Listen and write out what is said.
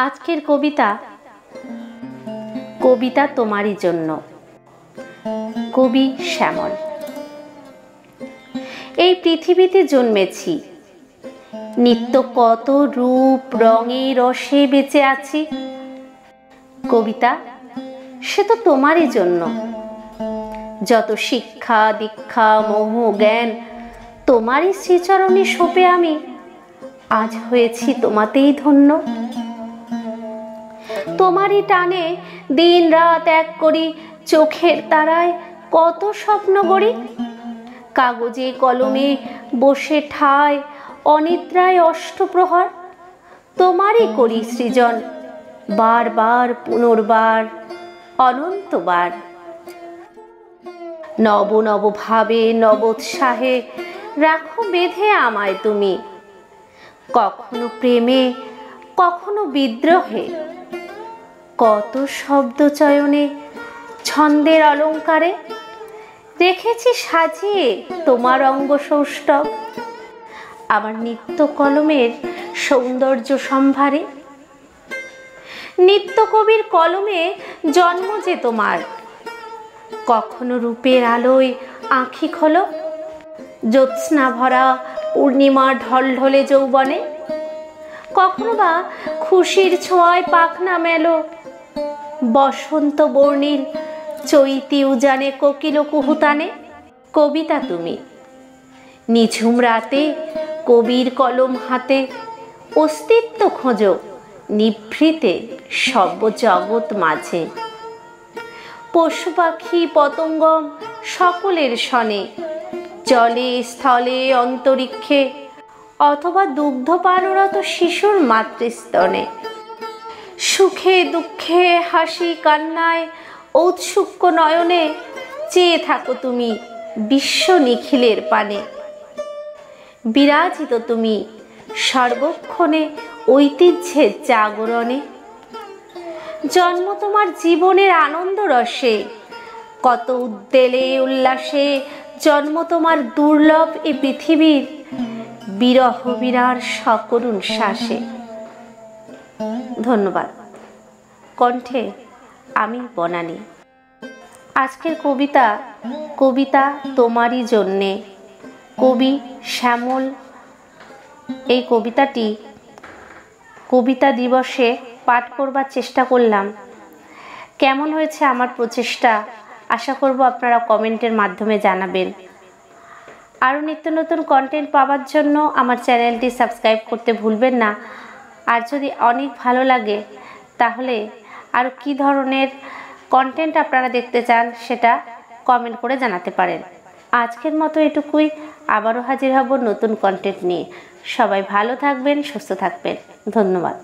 আজকের কবিতা কবিতা তোমারই জন্য, কবি শ্যামল। এই পৃথিবীতে জন্মেছি, নিত্য কত রূপ রঙে রসে বেঁচে আছি। কবিতা সে তো তোমারই জন্য, যত শিক্ষা দীক্ষা মোহ জ্ঞান তোমারই শ্রীচরণে সঁপে আমি আজ হয়েছি তোমাতেই ধন্য। তোমারই টানে দিন রাত এক করি, চোখের তারায় কত স্বপ্ন গড়ি। কাগজে কলমে বসে ঠায় অনিদ্রায় অষ্টপ্রহর, তোমারই করি সৃজন বারবার পুনর্বার অনন্তবার। নব নব ভাবে নবোৎসাহে রাখো বেঁধে আমায় তুমি, কখনো প্রেমে কখনো বিদ্রোহে, কত শব্দ চয়নে ছন্দের অলঙ্কারে রেখেছি সাজিয়ে তোমার অঙ্গ সৌষ্ঠব। আমার নিত্য কলমের সৌন্দর্য সম্ভারে, নিত্য কবির কলমে জন্ম যে তোমার, কখনো রূপের আলোয় আঁখি খোলো, জ্যোৎস্না ভরা পূর্ণিমা ঢলঢলে যৌবনে, কখনো বা খুশির ছোঁয়ায় পাখনা মেলো, বসন্ত বর্ণিল চৈতি উজানে কোকিল কুহুতানে। কবিতা তুমি নিঝুম রাতে কবির কলম হাতে, অস্তিত্ব খোঁজো নিভৃতে সর্বজগৎ মাঝে। পশু পাখি পতঙ্গম সকলের শনে, জলে স্থলে অন্তরিক্ষে অথবা দুগ্ধ পানরত শিশুর মাতৃস্তনে, সুখে দুঃখে হাসি কান্নায় ঔৎসুক্য নয়নে চেয়ে থাকো তুমি বিশ্ব নিখিলের পানে। বিরাজিত তুমি সর্বক্ষণে ঐতিহ্যের জাগরণে, জন্ম তোমার জীবনের আনন্দ রসে, কত উদ্বেলে উল্লাসে জন্ম তোমার দুর্লভ এ পৃথিবীর বিরহ বিরার সকরুণ শ্বাসে। ধন্যবাদ। কণ্ঠে আমি বনানী। আজকের কবিতা কবিতা তোমারই জন্যে, কবি শ্যামল। এই কবিতাটি কবিতা দিবসে পাঠ করবার চেষ্টা করলাম। কেমন হয়েছে আমার প্রচেষ্টা আশা করব আপনারা কমেন্টের মাধ্যমে জানাবেন। আরও নিত্য নতুন কন্টেন্ট পাওয়ার জন্য আমার চ্যানেলটি সাবস্ক্রাইব করতে ভুলবেন না। আর যদি অনেক ভালো লাগে তাহলে আর কি ধরনের কন্টেন্ট আপনারা দেখতে চান সেটা কমেন্ট করে জানাতে পারেন। আজকের মতো এটুকুই, আবারও হাজির হব নতুন কন্টেন্ট নিয়ে। সবাই ভালো থাকবেন, সুস্থ থাকবেন। ধন্যবাদ।